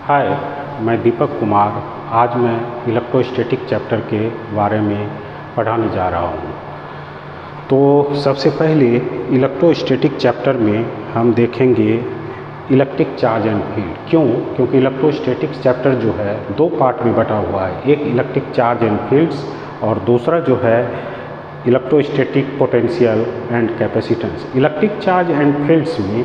हाय, मैं दीपक कुमार। आज मैं इलेक्ट्रोस्टैटिक चैप्टर के बारे में पढ़ाने जा रहा हूँ। तो सबसे पहले इलेक्ट्रोस्टैटिक चैप्टर में हम देखेंगे इलेक्ट्रिक चार्ज एंड फील्ड। क्यों? क्योंकि इलेक्ट्रोस्टैटिक चैप्टर जो है दो पार्ट में बटा हुआ है, एक इलेक्ट्रिक चार्ज एंड फील्ड्स और दूसरा जो है electrostatic potential and capacitance. Electric charge and fields में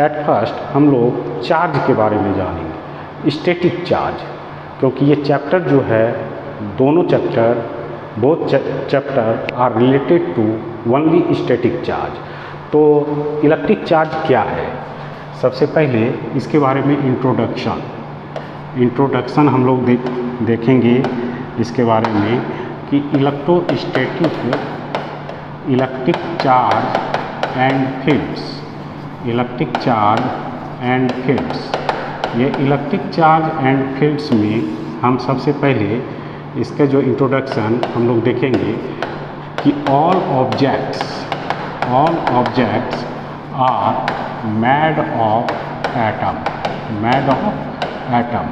एट फर्स्ट हम लोग चार्ज के बारे में जानेंगे, स्टैटिक चार्ज, क्योंकि ये चैप्टर जो है दोनों chapter both chapter are related to only static charge. तो इलेक्ट्रिक चार्ज क्या है? सबसे पहले इसके बारे में इंट्रोडक्शन हम लोग देखेंगे इसके बारे में कि electric charge and fields. Electric charge and fields, ये इलेक्ट्रिक चार्ज एंड फील्ड्स में हम सबसे पहले इसका जो इंट्रोडक्शन हम लोग देखेंगे कि all objects are made of atom.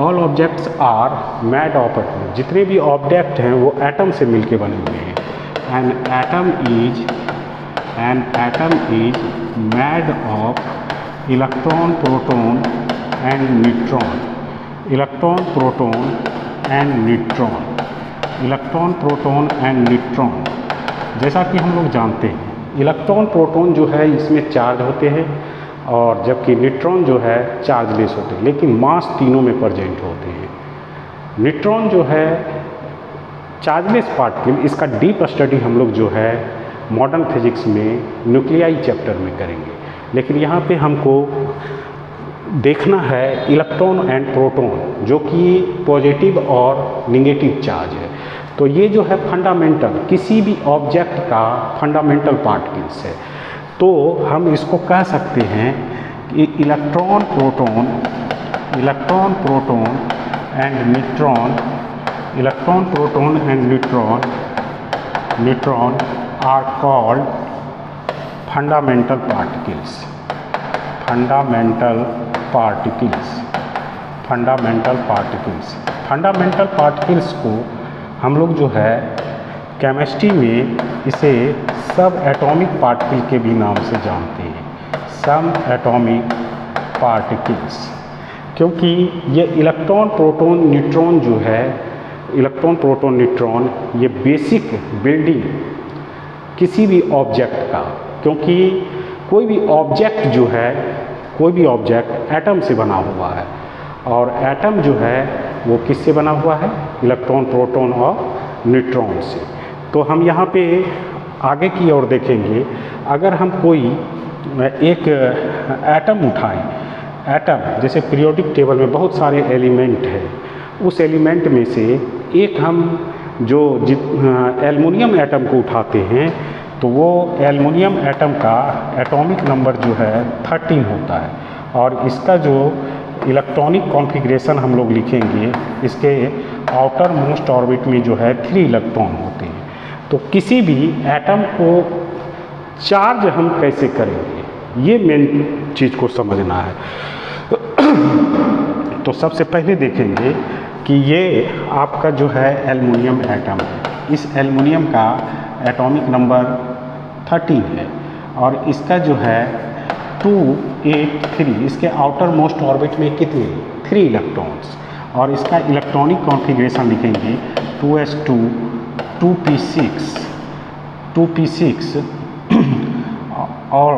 All objects are made of atom. जितने भी ऑब्जेक्ट हैं वो एटम से मिलके बने हुए हैं। An atom is made of electron, proton and neutron. Electron, proton and neutron. जैसा कि हम लोग जानते हैं इलेक्ट्रॉन, प्रोटॉन जो है इसमें चार्ज होते हैं और जबकि न्यूट्रॉन जो है चार्जलेस होते हैं, लेकिन मास तीनों में प्रेजेंट होते हैं। न्यूट्रॉन जो है चार्जलेस पार्टिकल, इसका डीप स्टडी हम लोग जो है मॉडर्न फिजिक्स में न्यूक्लियाई चैप्टर में करेंगे, लेकिन यहाँ पे हमको देखना है इलेक्ट्रॉन एंड प्रोटॉन जो कि पॉजिटिव और निगेटिव चार्ज है। तो ये जो है फंडामेंटल, किसी भी ऑब्जेक्ट का फंडामेंटल पार्टिकल्स है। तो हम इसको कह सकते हैं कि electron, proton and neutron are called fundamental particles। Fundamental particles को हम लोग जो है केमिस्ट्री में इसे सब एटॉमिक पार्टिकल के भी नाम से जानते हैं, सब एटॉमिक पार्टिकल्स। क्योंकि ये इलेक्ट्रॉन, प्रोटॉन, न्यूट्रॉन जो है, इलेक्ट्रॉन, प्रोटॉन, न्यूट्रॉन, ये बेसिक बिल्डिंग किसी भी ऑब्जेक्ट का, क्योंकि कोई भी ऑब्जेक्ट एटम से बना हुआ है और एटम जो है वो किससे बना हुआ है? इलेक्ट्रॉन, प्रोटॉन और न्यूट्रॉन से। तो हम यहाँ पे आगे की ओर देखेंगे। अगर हम कोई एक एटम उठाएं, एटम जैसे पीरियोडिक टेबल में बहुत सारे एलिमेंट हैं, उस एलिमेंट में से एक हम जो एल्युमिनियम एटम को उठाते हैं तो वो एल्युमिनियम एटम का एटॉमिक नंबर जो है 13 होता है और इसका जो इलेक्ट्रॉनिक कॉन्फ़िगरेशन हम लोग लिखेंगे, इसके आउटर मोस्ट ऑर्बिट में जो है 3 इलेक्ट्रॉन होते हैं। तो किसी भी एटम को चार्ज हम कैसे करेंगे, ये मेन चीज़ को समझना है। तो सबसे पहले देखेंगे कि ये आपका जो है एल्युमिनियम एटम है। इस एल्युमिनियम का एटॉमिक नंबर 13 है और इसका जो है 2, 8, 3, इसके आउटर मोस्ट ऑर्बिट में कितने? 3 इलेक्ट्रॉन्स। और इसका इलेक्ट्रॉनिक कॉन्फ़िगरेशन लिखेंगे 2s2, 2p6 और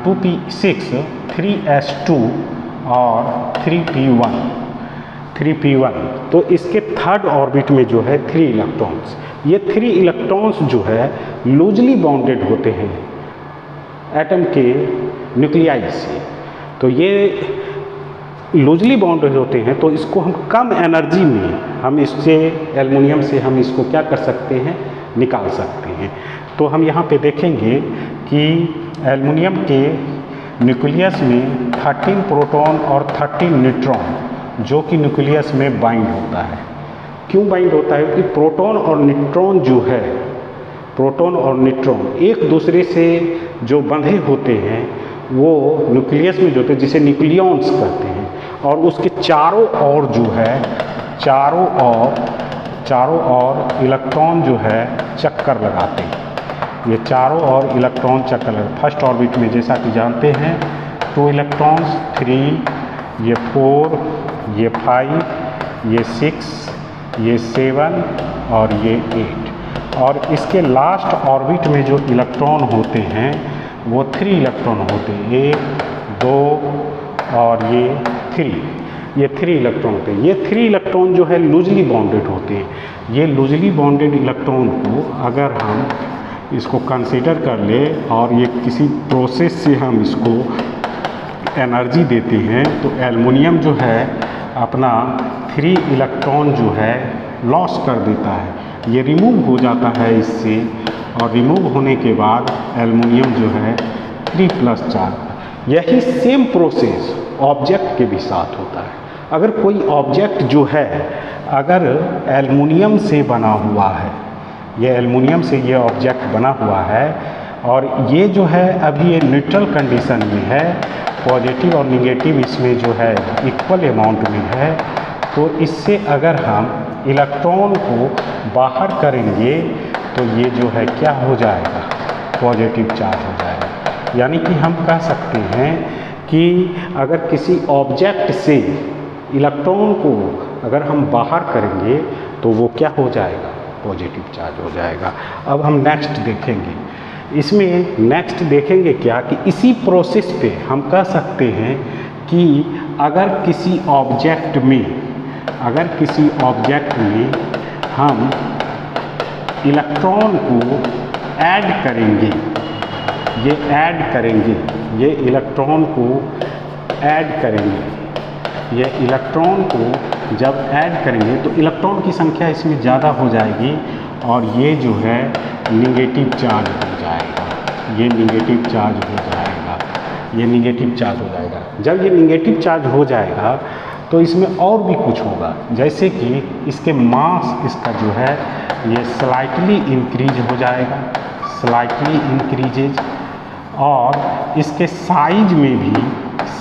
2p6, 3s2 और 3p1। तो इसके थर्ड ऑर्बिट में जो है 3 इलेक्ट्रॉन्स। ये 3 इलेक्ट्रॉन्स जो है लूजली बाउंडेड होते हैं एटम के न्यूक्लियाई से। तो ये लूजली बाउंडेड होते हैं, तो इसको हम कम एनर्जी में हम इससे एल्युमिनियम से हम इसको क्या कर सकते हैं? निकाल सकते हैं। तो हम यहाँ पे देखेंगे कि एल्युमिनियम के न्यूक्लियस में 13 प्रोटॉन और 13 न्यूट्रॉन जो कि न्यूक्लियस में बाइंड होता है। क्यों बाइंड होता है? कि प्रोटॉन और न्यूट्रॉन जो है, प्रोटॉन और न्यूट्रॉन एक दूसरे से जो बंधे होते हैं वो न्यूक्लियस में जो होते हैं जिसे न्यूक्लियॉन्स कहते हैं, और उसके चारों ओर जो है चारों ओर इलेक्ट्रॉन जो है चक्कर लगाते हैं। ये चारों ओर इलेक्ट्रॉन चक्कर लगाते। फर्स्ट ऑर्बिट में जैसा कि जानते हैं 2 इलेक्ट्रॉन्स, 3, ये 4, ये 5, ये 6, ये 7 और ये 8। और इसके लास्ट ऑर्बिट में जो इलेक्ट्रॉन होते हैं वो 3 इलेक्ट्रॉन होते हैं, 1, 2 और ये 3। ये 3 इलेक्ट्रॉन होते हैं। ये 3 इलेक्ट्रॉन जो है लूजली बॉन्डेड होते हैं। ये लूजली बॉन्डेड इलेक्ट्रॉन को अगर हम इसको कंसीडर कर ले और ये किसी प्रोसेस से हम इसको एनर्जी देते हैं तो एल्युमिनियम जो है अपना 3 इलेक्ट्रॉन जो है लॉस कर देता है। ये रिमूव हो जाता है इससे, और रिमूव होने के बाद एल्युमिनियम जो है 3+ चार्ज। यही सेम प्रोसेस ऑब्जेक्ट के भी साथ होता है। अगर कोई ऑब्जेक्ट जो है अगर एल्युमिनियम से बना हुआ है, ये एल्युमिनियम से ये ऑब्जेक्ट बना हुआ है और ये जो है अभी ये न्यूट्रल कंडीशन में है, पॉजिटिव और निगेटिव इसमें जो है इक्वल अमाउंट में है, तो इससे अगर हम इलेक्ट्रॉन को बाहर करेंगे तो ये जो है क्या हो जाएगा, पॉजिटिव चार्ज हो जाएगा। यानी कि हम कह सकते हैं कि अगर किसी ऑब्जेक्ट से इलेक्ट्रॉन को अगर हम बाहर करेंगे तो वो क्या हो जाएगा, पॉजिटिव चार्ज हो जाएगा। अब हम नेक्स्ट देखेंगे, इसमें नेक्स्ट देखेंगे क्या कि इसी प्रोसेस पे हम कह सकते हैं कि अगर किसी ऑब्जेक्ट में हम इलेक्ट्रॉन को ऐड करेंगे, ये इलेक्ट्रॉन को जब ऐड करेंगे तो इलेक्ट्रॉन की संख्या इसमें ज़्यादा हो जाएगी और ये जो है निगेटिव चार्ज हो जाएगा, ये निगेटिव चार्ज हो जाएगा। जब ये निगेटिव चार्ज हो जाएगा तो इसमें और भी कुछ होगा, जैसे कि इसके मास इसका जो है ये स्लाइटली इंक्रीज हो जाएगा, और इसके साइज में भी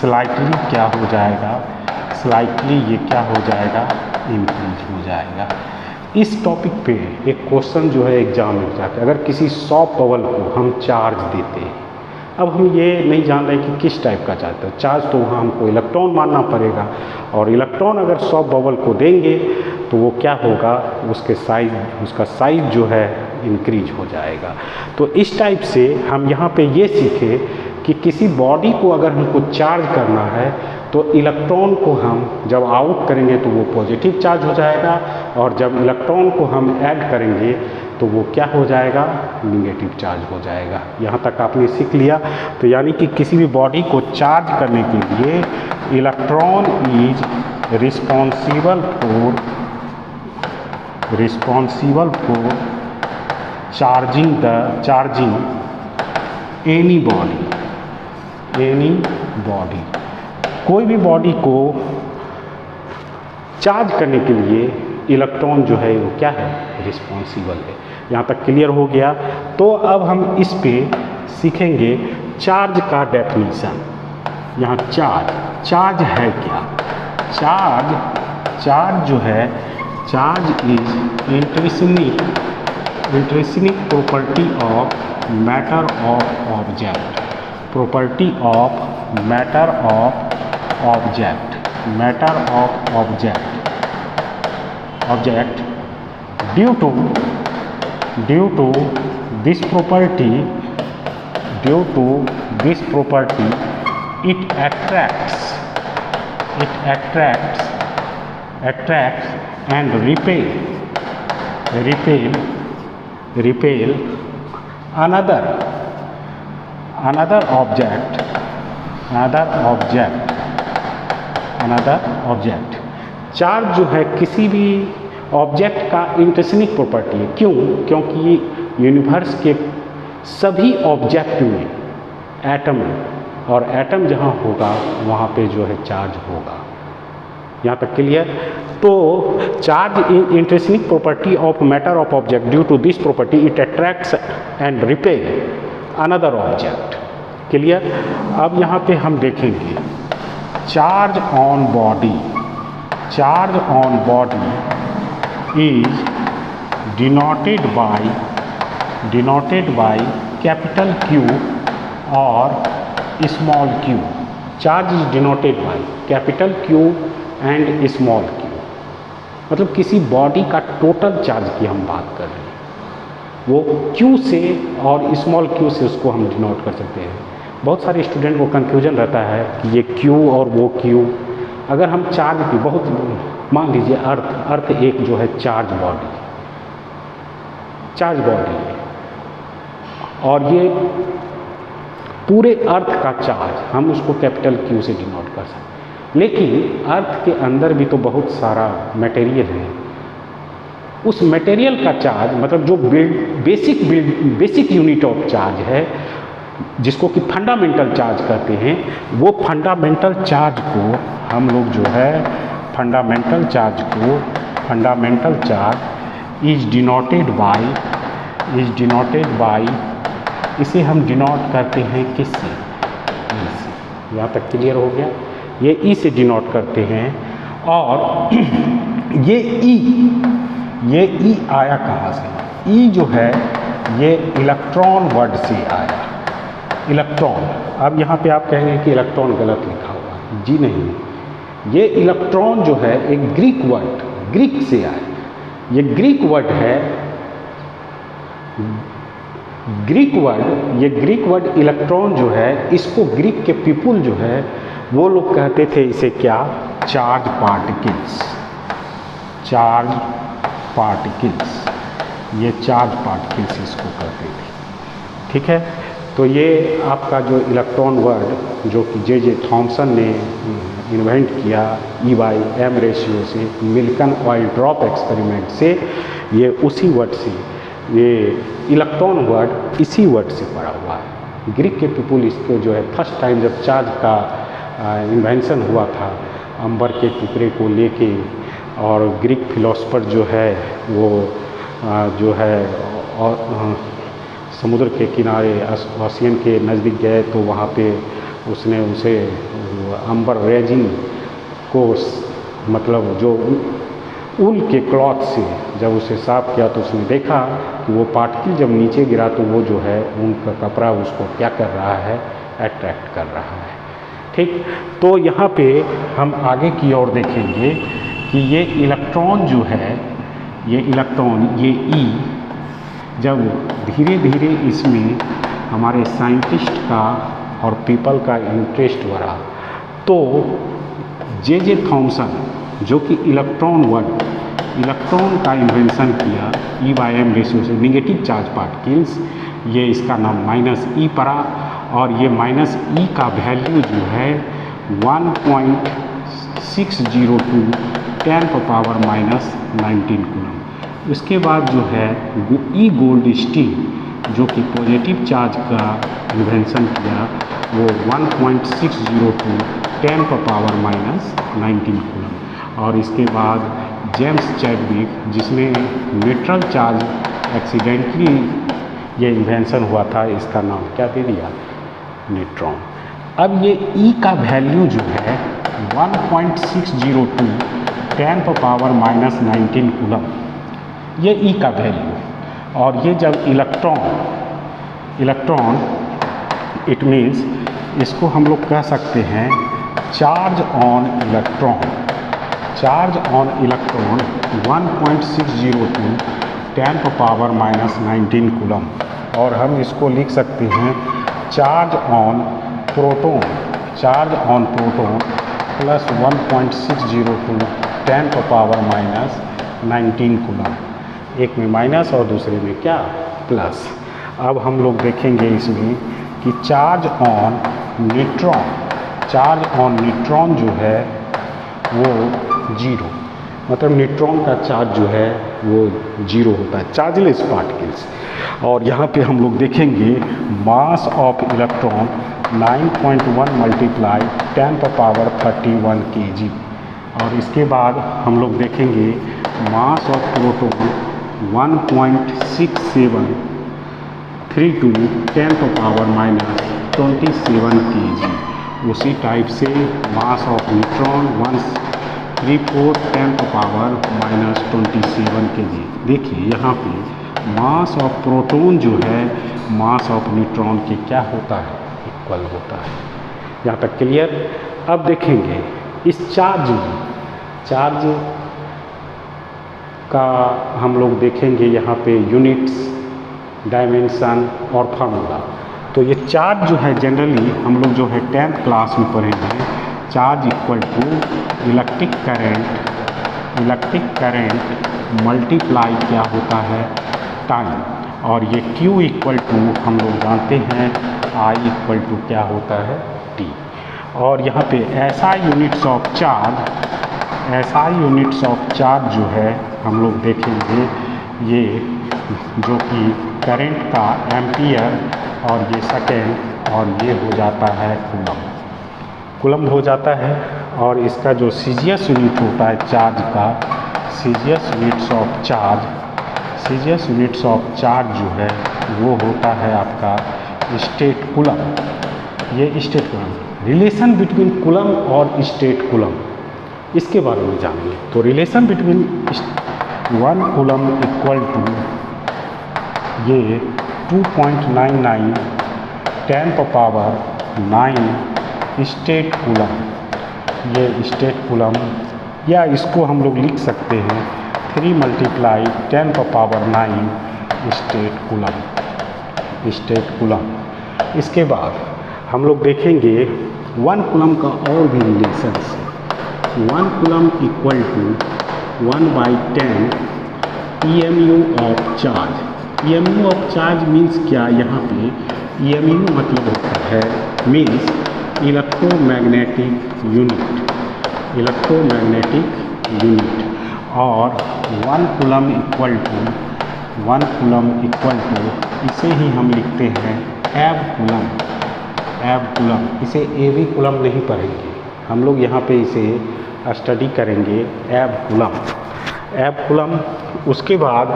स्लाइटली क्या हो जाएगा, इंक्रीज हो जाएगा। इस टॉपिक पे एक क्वेश्चन जो है एग्जाम में जाता है, अगर किसी सॉफ्ट बबल को हम चार्ज देते हैं, अब हम ये नहीं जान रहे कि किस टाइप का चार्ज है, चार्ज तो वहाँ हमको इलेक्ट्रॉन मानना पड़ेगा, और इलेक्ट्रॉन अगर सॉफ्ट बबल को देंगे तो वो क्या होगा, उसका साइज जो है इंक्रीज हो जाएगा। तो इस टाइप से हम यहाँ पे ये सीखे कि किसी बॉडी को अगर हमको चार्ज करना है तो इलेक्ट्रॉन को हम जब आउट करेंगे तो वो पॉजिटिव चार्ज हो जाएगा, और जब इलेक्ट्रॉन को हम ऐड करेंगे तो वो क्या हो जाएगा, निगेटिव चार्ज हो जाएगा। यहाँ तक आपने सीख लिया। तो यानी कि किसी भी बॉडी को चार्ज करने के लिए electron is responsible for charging any body. कोई भी बॉडी को चार्ज करने के लिए इलेक्ट्रॉन जो है वो क्या है, रिस्पॉन्सिबल है। यहाँ तक क्लियर हो गया। तो अब हम इस पे सीखेंगे चार्ज का डेफिनेशन। यहाँ चार्ज है क्या, चार्ज जो है, charge is intrinsic property of matter of object, object due to this property it attracts and repel another object। Charge जो है किसी भी ऑब्जेक्ट का इंट्रिंसिक प्रॉपर्टी है। क्यों? क्योंकि यूनिवर्स के सभी ऑब्जेक्ट में एटम है, और एटम जहाँ होगा वहाँ पे जो है चार्ज होगा। यहाँ तक क्लियर। तो charge intrinsic property of matter of object, due to this property it attracts and repel another object. Clear. अब यहाँ पे हम देखेंगे charge on body, charge on body is denoted by capital Q और small q। Charge is denoted by capital Q and small q, मतलब किसी body का total charge की हम बात कर रहे हैं, वो Q से और स्मॉल q से उसको हम डिनोट कर सकते हैं। बहुत सारे स्टूडेंट को कंफ्यूजन रहता है कि ये Q और वो Q। अगर हम चार्ज की बहुत, मान लीजिए अर्थ एक जो है चार्ज बॉडी है, और ये पूरे अर्थ का चार्ज हम उसको कैपिटल Q से डिनोट कर सकते हैं। लेकिन अर्थ के अंदर भी तो बहुत सारा मटेरियल है, उस मटेरियल का चार्ज मतलब जो बेसिक यूनिट ऑफ चार्ज है, जिसको कि फंडामेंटल चार्ज कहते हैं, वो फंडामेंटल चार्ज को हम लोग जो है fundamental charge is denoted bye, इसे हम डिनोट करते हैं किससे, ई से। यहाँ तक क्लियर हो गया, ये ई से डिनोट करते हैं। और ये ई आया कहाँ से? ई जो है ये इलेक्ट्रॉन वर्ड से आया, इलेक्ट्रॉन। अब यहाँ पे आप कहेंगे कि इलेक्ट्रॉन गलत लिखा हुआ है, जी नहीं, ये इलेक्ट्रॉन जो है एक ग्रीक से आया। ये ग्रीक वर्ड है, ये ग्रीक वर्ड इलेक्ट्रॉन जो है, इसको ग्रीक के पीपुल जो है वो लोग कहते थे इसे क्या, चार्ज पार्टिकल्स, ये चार्ज पार्टिकल्स इसको कहते थे। ठीक है, तो ये आपका जो इलेक्ट्रॉन वर्ड जो कि जे थॉमसन ने इन्वेंट किया E/m रेशियो से, मिल्टन ऑयल ड्रॉप एक्सपेरिमेंट से, ये उसी वर्ड से, ये इलेक्ट्रॉन वर्ड इसी वर्ड से पड़ा हुआ है। ग्रीक के पीपुल इसको जो है फर्स्ट टाइम जब चार्ज का इन्वेंशन हुआ था, अंबर के टुकड़े को लेके, और ग्रीक फिलोसफर जो है वो जो है और समुद्र के किनारे ओशियन के नज़दीक गए, तो वहाँ पे उसने उसे अंबर रेजिन को मतलब जो ऊल के क्लॉथ से जब उसे साफ किया, तो उसने देखा कि वो पार्टिकल जब नीचे गिरा तो वो जो है उनका कपड़ा उसको क्या कर रहा है, अट्रैक्ट कर रहा है। ठीक, तो यहाँ पे हम आगे की ओर देखेंगे कि ये इलेक्ट्रॉन जो है, ये इलेक्ट्रॉन, ये ई, जब धीरे धीरे इसमें हमारे साइंटिस्ट का और पीपल का इंटरेस्ट बढ़ा, तो जे थॉमसन जो कि इलेक्ट्रॉन का इन्वेंशन किया E/m रेशियो से, निगेटिव चार्ज पार्टिकल्स, ये इसका नाम -e पड़ा, और ये -e का वैल्यू जो है 1.602 10⁻⁻19 कूलम। उसके बाद जो है E गोल्डस्टीन जो कि पॉजिटिव चार्ज का इन्वेंशन किया, वो 1.602 10⁻⁻19 कूलम। और इसके बाद जेम्स चैडविक जिसने न्यूट्रल चार्ज एक्सीडेंटली ये इन्वेंशन हुआ था, इसका नाम क्या दे दिया, न्यूट्रॉन। अब ये E का वैल्यू जो है 1.602 10⁻⁻19 कूलम, ये E का वैल्यू। और ये जब इलेक्ट्रॉन इट मीन्स इसको हम लोग कह सकते हैं चार्ज ऑन इलेक्ट्रॉन 1.602 10⁻⁻19 कूलम। और हम इसको लिख सकते हैं charge on proton plus 1.602 10⁻⁻19 coulomb. एक में माइनस और दूसरे में क्या, प्लस। अब हम लोग देखेंगे इसमें कि चार्ज ऑन न्यूट्रॉन जो है वो 0, मतलब न्यूट्रॉन का चार्ज जो है वो 0 होता है, चार्जलेस पार्टिकल्स। और यहाँ पे हम लोग देखेंगे मास ऑफ इलेक्ट्रॉन 9.1 × 10⁻31 kg। और इसके बाद हम लोग देखेंगे मास ऑफ प्रोटॉन 1.6732 10⁻⁻ 27 kg। उसी टाइप से मास ऑफ न्यूट्रॉन 1/3/4 10⁻⁻27 kg। देखिए यहाँ पे मास ऑफ प्रोटॉन जो है मास ऑफ न्यूट्रॉन के क्या होता है, इक्वल होता है। यहाँ तक क्लियर। अब देखेंगे इस चार्ज का हम लोग देखेंगे यहाँ पे यूनिट्स, डायमेंशन और फार्मूला। तो ये चार्ज जो है जनरली हम लोग जो है 10th क्लास में पढ़े हैं, charge equal to electric current multiply क्या होता है, टाइम। और ये Q इक्वल टू हम लोग जानते हैं I इक्वल टू क्या होता है, T। और यहाँ पे SI यूनिट्स ऑफ चार्ज जो है हम लोग देखेंगे, ये जो कि करंट का एम्पियर और ये सेकेंड और ये हो जाता है कूलम हो जाता है। और इसका जो सीजीएस यूनिट होता है चार्ज का, सीजीएस यूनिट्स ऑफ चार्ज जो है वो होता है आपका स्टेट कूलम। ये statcoulomb, relation between coulomb और स्टेट कूलम, इसके बारे में जानेंगे। तो relation between 1 coulomb equal to ये 2.99 10⁻⁹ स्टेट कूलम। ये स्टेट कूलम, या इसको हम लोग लिख सकते हैं 3 × 10⁻⁹ स्टेट कूलम। इसके बाद हम लोग देखेंगे 1 कूलम का और भी रिलेशन है। 1 coulomb equal to 1/10 EMU of charge. EMU of charge means क्या, यहाँ पे EMU मतलब होता है मीन्स इलेक्ट्रोमैग्नेटिक यूनिट। और 1 कूलम इक्वल टू इसे ही हम लिखते हैं एब कूलम। इसे एवी कूलम नहीं पढ़ेंगे हम लोग, यहाँ पे इसे स्टडी करेंगे एब कूलम। उसके बाद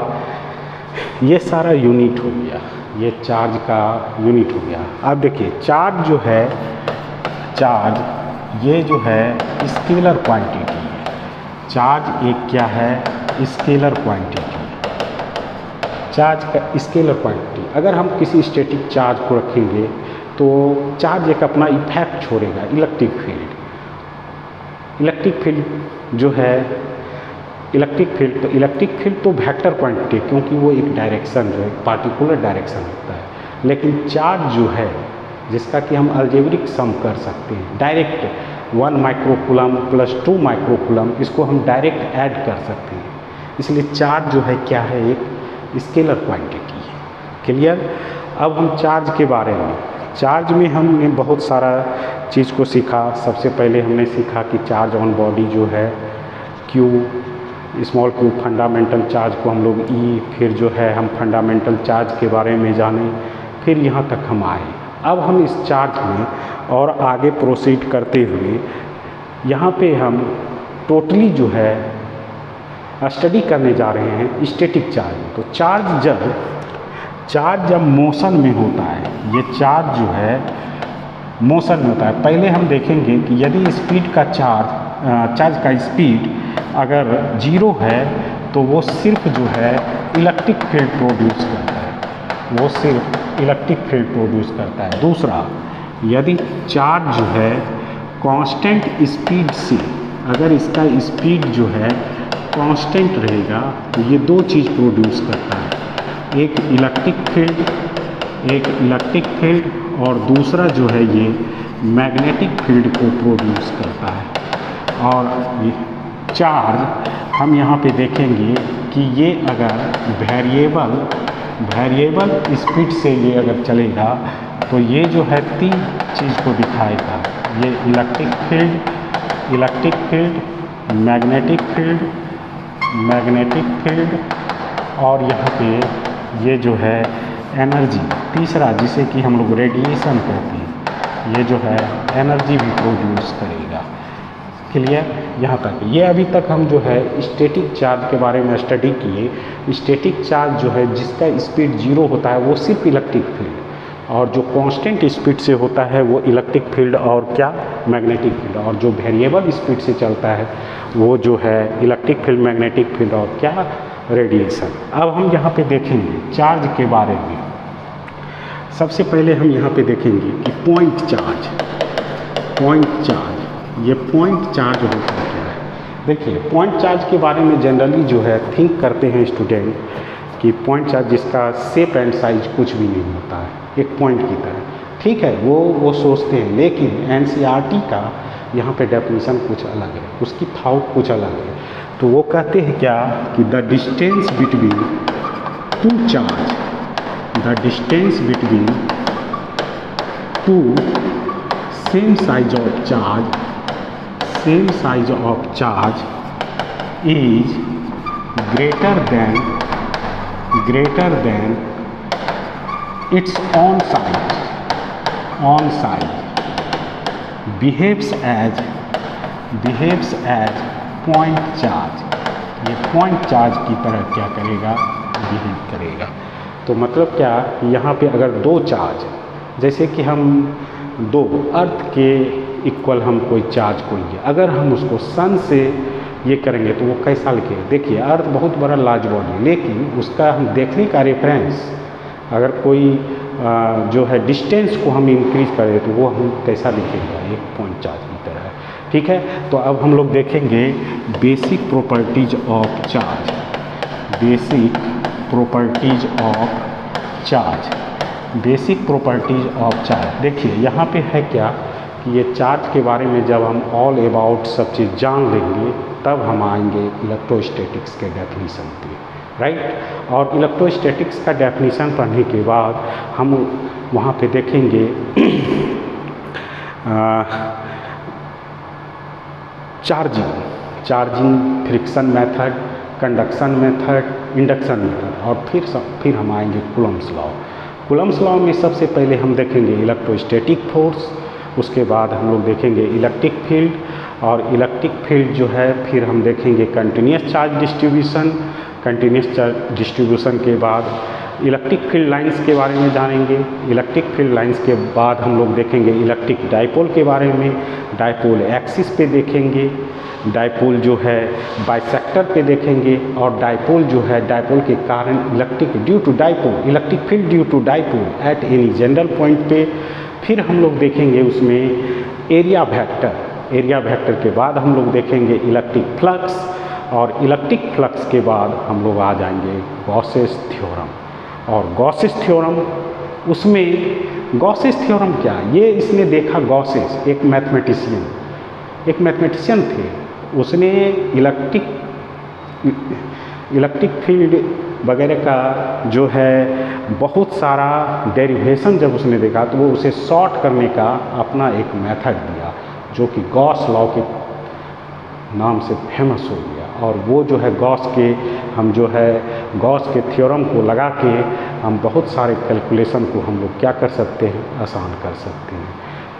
ये सारा यूनिट हो गया, ये चार्ज का यूनिट हो गया। अब देखिए चार्ज जो है, ये जो है स्केलर क्वांटिटी है। चार्ज एक क्या है, स्केलर क्वांटिटी। चार्ज का स्केलर क्वांटिटी, अगर हम किसी स्टैटिक चार्ज को रखेंगे तो चार्ज एक अपना इफेक्ट छोड़ेगा, इलेक्ट्रिक फील्ड जो है, इलेक्ट्रिक फील्ड तो वेक्टर क्वांटिटी, क्योंकि वो एक डायरेक्शन जो है पार्टिकुलर डायरेक्शन होता है। लेकिन चार्ज जो है जिसका कि हम अलजेब्रिक सम कर सकते हैं, डायरेक्ट 1 माइक्रोकूलम प्लस 2 माइक्रोकूलम, इसको हम डायरेक्ट ऐड कर सकते हैं। इसलिए चार्ज जो है क्या है, एक स्केलर क्वांटिटी है। क्लियर। अब हम चार्ज के बारे में, चार्ज में हमने बहुत सारा चीज़ को सीखा। सबसे पहले हमने सीखा कि चार्ज ऑन बॉडी जो है Q, small q, fundamental charge को हम लोग E, फिर जो है हम फंडामेंटल चार्ज के बारे में जाने, फिर यहाँ तक हम आए। अब हम इस चार्ज में और आगे प्रोसीड करते हुए यहाँ पे हम टोटली जो है स्टडी करने जा रहे हैं स्टैटिक चार्ज। तो चार्ज जब मोशन में होता है, ये चार्ज जो है मोशन में होता है। पहले हम देखेंगे कि यदि स्पीड का चार्ज का स्पीड अगर 0 है तो वो सिर्फ जो है इलेक्ट्रिक फील्ड प्रोड्यूस करता है, वो सिर्फ इलेक्ट्रिक फील्ड प्रोड्यूस करता है। दूसरा, यदि चार्ज जो है कांस्टेंट स्पीड से, अगर इसका स्पीड जो है कांस्टेंट रहेगा तो ये 2 चीज़ प्रोड्यूस करता है, एक इलेक्ट्रिक फील्ड और दूसरा जो है ये मैग्नेटिक फील्ड को प्रोड्यूस करता है। और ये चार्ज हम यहाँ पे देखेंगे कि ये अगर वेरिएबल स्पीड से ये अगर चलेगा तो ये जो है 3 चीज़ को दिखाएगा, ये इलेक्ट्रिक फील्ड, मैग्नेटिक फील्ड और यहाँ पे ये जो है एनर्जी, तीसरा जिसे कि हम लोग रेडिएशन कहते हैं, ये जो है एनर्जी भी प्रोड्यूस करेगा। क्लियर। यहाँ तक ये अभी तक हम जो है स्टैटिक चार्ज के बारे में स्टडी किए। स्टैटिक चार्ज जो है जिसका स्पीड 0 होता है वो सिर्फ इलेक्ट्रिक फील्ड, और जो कांस्टेंट स्पीड से होता है वो इलेक्ट्रिक फील्ड और क्या मैग्नेटिक फील्ड, और जो वेरिएबल स्पीड से चलता है वो जो है इलेक्ट्रिक फील्ड, मैग्नेटिक फील्ड और क्या रेडिएशन। अब हम यहाँ पे देखेंगे चार्ज के बारे में। सबसे पहले हम यहाँ पे देखेंगे कि पॉइंट चार्ज, ये पॉइंट चार्ज होता क्या है। देखिए पॉइंट चार्ज के बारे में जनरली जो है थिंक करते हैं स्टूडेंट कि पॉइंट चार्ज जिसका शेप एंड साइज कुछ भी नहीं होता है, एक पॉइंट की तरह, ठीक है, वो सोचते हैं। लेकिन एनसीईआरटी का यहाँ पे डेफिनेशन कुछ अलग है, उसकी थॉट कुछ अलग है। तो वो कहते हैं क्या कि the distance between two charge, the distance between two same size of charge is greater than its own size behaves as point charge। ये point charge की तरह क्या करेगा, बिहेव करेगा। तो मतलब क्या, यहाँ पे अगर दो चार्ज, जैसे कि हम दो अर्थ के इक्वल हम कोई चार्ज को लिए, अगर हम उसको सन से ये करेंगे तो वो कैसा लिखेगा। देखिए अर्थ बहुत बड़ा लार्ज बॉडी है, लेकिन उसका हम देखने का रेफरेंस अगर कोई जो है डिस्टेंस को हम इंक्रीज करें तो वो हम कैसा दिखेगा, एक पॉइंट चार्ज की तरह, ठीक है। तो अब हम लोग देखेंगे basic properties of charge, basic properties of charge. देखिए यहाँ पे है क्या कि ये चार्ज के बारे में जब हम ऑल अबाउट सब चीज़ जान लेंगे तब हम आएंगे इलेक्ट्रोस्टैटिक्स के डेफिनीशन पे, राइट। और इलेक्ट्रोस्टैटिक्स का डेफिनीशन पढ़ने के बाद हम वहाँ पे देखेंगे charging, friction method, conduction method, induction method, और फिर हम आएंगे कूलम्स लॉ में सबसे पहले हम देखेंगे इलेक्ट्रोस्टैटिक फोर्स, उसके बाद हम लोग देखेंगे इलेक्ट्रिक फील्ड, और इलेक्ट्रिक फील्ड जो है फिर हम देखेंगे continuous charge distribution, continuous charge distribution के बाद इलेक्ट्रिक फील्ड लाइंस के बारे में जानेंगे। इलेक्ट्रिक फील्ड लाइंस के बाद हम लोग देखेंगे इलेक्ट्रिक डाइपोल के बारे में, डाइपोल एक्सिस पे देखेंगे, डाइपोल जो है बाइसेक्टर पे देखेंगे, और डाइपोल जो है डाइपोल के कारण electric field due to dipole at any general point पे। फिर हम लोग देखेंगे उसमें एरिया वेक्टर के बाद हम लोग देखेंगे इलेक्ट्रिक फ्लक्स, और इलेक्ट्रिक फ्लक्स के बाद हम लोग आ जाएंगे गॉसेस थ्योरम। और गॉसेस थ्योरम, उसमें गॉसेस थ्योरम क्या, ये इसने देखा, गॉसेस एक मैथमेटिशियन थे, उसने इलेक्ट्रिक फील्ड वगैरह का जो है बहुत सारा डेरिवेशन जब उसने देखा तो वो उसे सॉर्ट करने का अपना एक मेथड दिया जो कि गॉस लॉ के नाम से फेमस हो गया। और वो जो है गॉस के थ्योरम को लगा के हम बहुत सारे कैलकुलेशन को हम लोग क्या कर सकते हैं, आसान कर सकते हैं,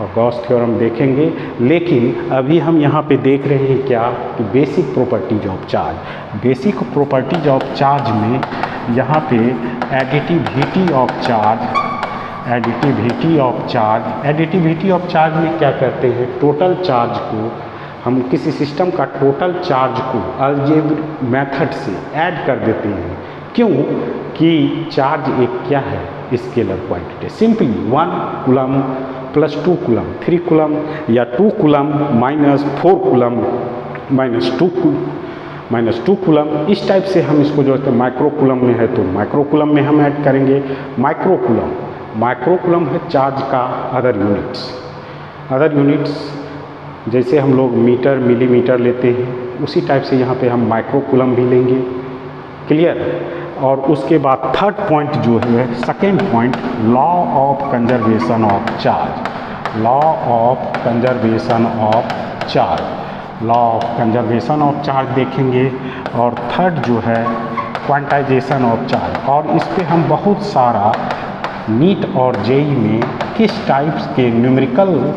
और गॉस थ्योरम देखेंगे। लेकिन अभी हम यहाँ पे देख रहे हैं क्या कि basic properties of charge. Basic properties of charge में यहाँ पे एडिटिविटी ऑफ चार्ज में क्या करते हैं, टोटल चार्ज को हम किसी सिस्टम का टोटल चार्ज को अलजेब्रिक मेथड से ऐड कर देते हैं। क्यों कि चार्ज एक क्या है, scalar quantity. Simply 1 coulomb plus 2 coulomb 3 coulomb, या 2 coulomb minus 4 coulomb minus 2 coulomb, इस टाइप से हम इसको जो है माइक्रो कूलम में है तो माइक्रो कूलम में हम ऐड करेंगे। माइक्रो कूलम है चार्ज का अदर यूनिट्स जैसे हम लोग मीटर मिलीमीटर लेते हैं, उसी टाइप से यहाँ पे हम माइक्रो कूलम भी लेंगे, क्लियर। और उसके बाद थर्ड पॉइंट जो है, second point, law of conservation of charge देखेंगे। और थर्ड जो है क्वांटाइजेशन ऑफ चार्ज, और इस पे हम बहुत सारा नीट और जेईई में किस टाइप्स के न्यूमेरिकल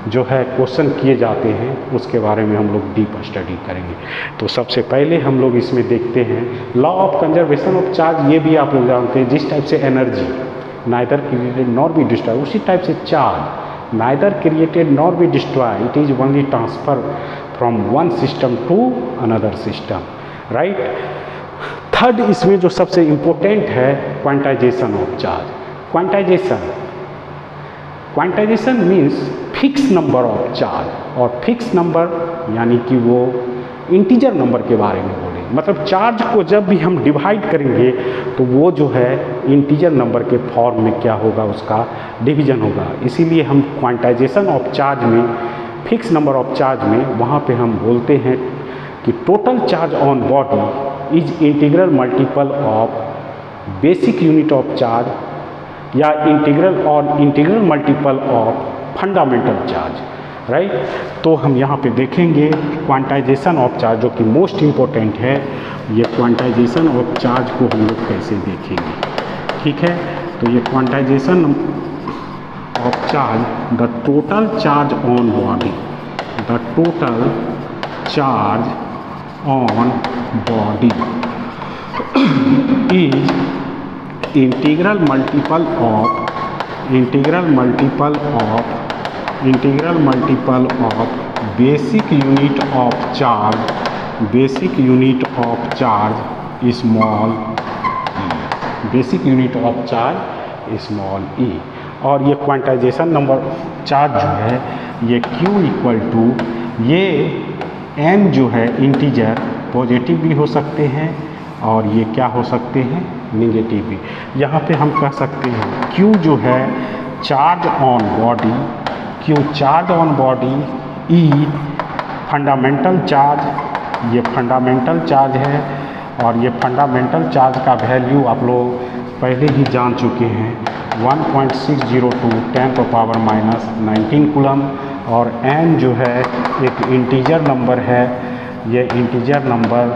जो है क्वेश्चन किए जाते हैं उसके बारे में हम लोग डीप स्टडी करेंगे। तो सबसे पहले हम लोग इसमें देखते हैं law of conservation of charge. ये भी आप लोग जानते हैं, जिस टाइप से neither created nor be destroy. उसी टाइप से charge neither created nor be destroy, it is only transfer from one system to another system, right. Third इसमें जो सबसे इम्पोर्टेंट है quantization of charge. Quantization means fix number of charge, और fix number यानी कि वो integer number के बारे में बोले, मतलब चार्ज को जब भी हम डिवाइड करेंगे तो वो जो है इंटीजर नंबर के फॉर्म में क्या होगा, उसका डिवीजन होगा। इसीलिए हम क्वांटाइजेशन ऑफ चार्ज में, फिक्स नंबर ऑफ चार्ज में, वहाँ पे हम बोलते हैं कि total charge on body is integral multiple of basic unit of charge या integral multiple of fundamental charge, right. तो हम यहाँ पे देखेंगे क्वांटाइजेशन ऑफ चार्ज, जो कि मोस्ट इम्पोर्टेंट है। ये क्वांटाइजेशन ऑफ चार्ज को हम लोग कैसे देखेंगे, ठीक है। तो ये quantization of charge, the total charge on body, the total charge on body is integral multiple of basic unit of charge small e. और ये क्वांटाइजेशन नंबर चार्ज जो है ये Q इक्वल टू, ये n जो है इंटीजर पॉजिटिव भी हो सकते हैं और ये क्या हो सकते हैं, निगेटिव भी। यहाँ पे हम कह सकते हैं Q जो है charge on body, Q charge on body, E fundamental charge, ये फंडामेंटल चार्ज है। और ये फंडामेंटल चार्ज का वैल्यू आप लोग पहले ही जान चुके हैं, 1.602 10⁻⁻19 कूलम। और n जो है एक इंटीजर नंबर है, ये इंटीजर नंबर,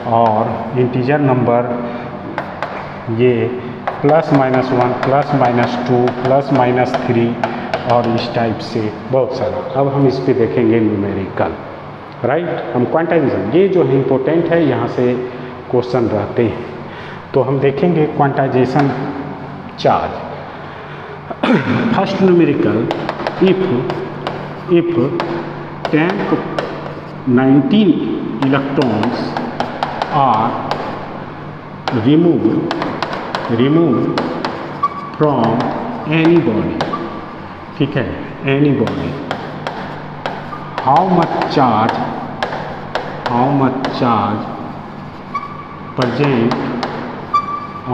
और इंटीजर नंबर ये ±1 ±2 ±3 और इस टाइप से बहुत सारा। अब हम इस पे देखेंगे न्यूमेरिकल, राइट। हम क्वांटाइजेशन, ये जो है इम्पोर्टेंट है, यहाँ से क्वेश्चन रहते हैं। तो हम देखेंगे quantization charge. First numerical, if 19 electrons are removed from any body, ठीक है, any body, how much charge present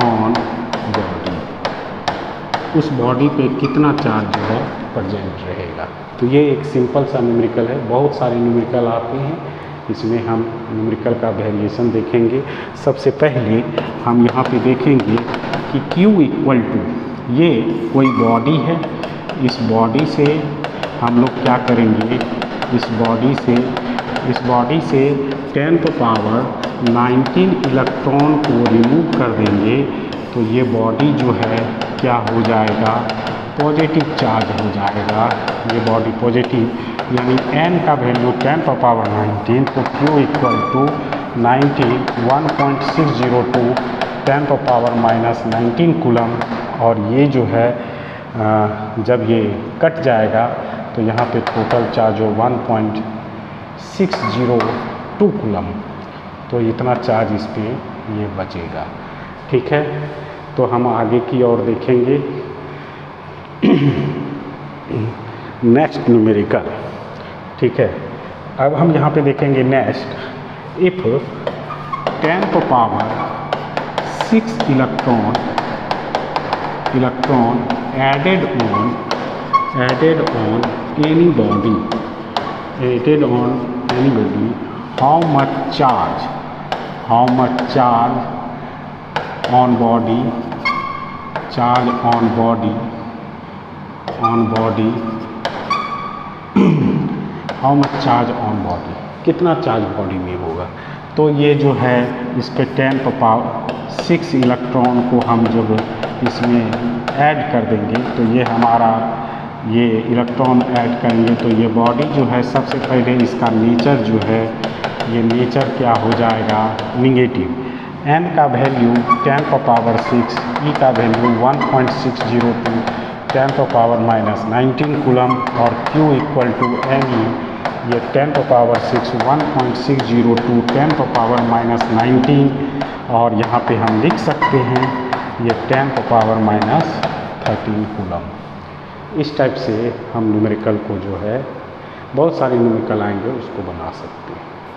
on body, उस बॉडी पे कितना चार्ज जो है प्रेजेंट रहेगा। तो ये एक सिंपल सा न्यूमेरिकल है, बहुत सारे न्यूमेरिकल आते हैं, इसमें हम न्यूमेरिकल का वेरिएशन देखेंगे। सबसे पहले हम यहाँ पे देखेंगे कि Q इक्वल टू, ये कोई बॉडी है, इस बॉडी से हम लोग क्या करेंगे, इस बॉडी से 10⁻19 इलेक्ट्रॉन को रिमूव कर देंगे। तो ये बॉडी जो है क्या हो जाएगा, पॉजिटिव चार्ज हो जाएगा। ये बॉडी पॉजिटिव, यानी n का वैल्यू 10⁻19, तो Q इक्वल टू 1.602 10⁻⁻19 कूलम। और ये जो है जब ये कट जाएगा तो यहाँ पे टोटल चार्ज हो 1.602 कूलम। तो इतना चार्ज इस पे ये बचेगा, ठीक है। तो हम आगे की ओर देखेंगे नेक्स्ट न्यूमेरिकल, ठीक है। अब हम यहाँ पे देखेंगे next, if 10⁻6 electron added on any body, how much charge on body, how much charge on body, कितना चार्ज बॉडी में होगा। तो ये जो है इस पे 10⁻6 इलेक्ट्रॉन को हम जब इसमें ऐड कर देंगे तो ये हमारा ये इलेक्ट्रॉन ऐड करेंगे तो ये बॉडी जो है सबसे पहले इसका नेचर जो है, ये नेचर क्या हो जाएगा, निगेटिव। n का वैल्यू 10 का पावर 6, E का वैल्यू 1.602 10 का पावर -19 कूलम और Q इक्वल टू ME ये 10 का पावर 6 1.602 10 का पावर -19 और यहाँ पे हम लिख सकते हैं ये 10 का पावर -13 कूलम। इस टाइप से हम न्यूमेरिकल को जो है बहुत सारे न्यूमेरिकल आएंगे उसको बना सकते हैं।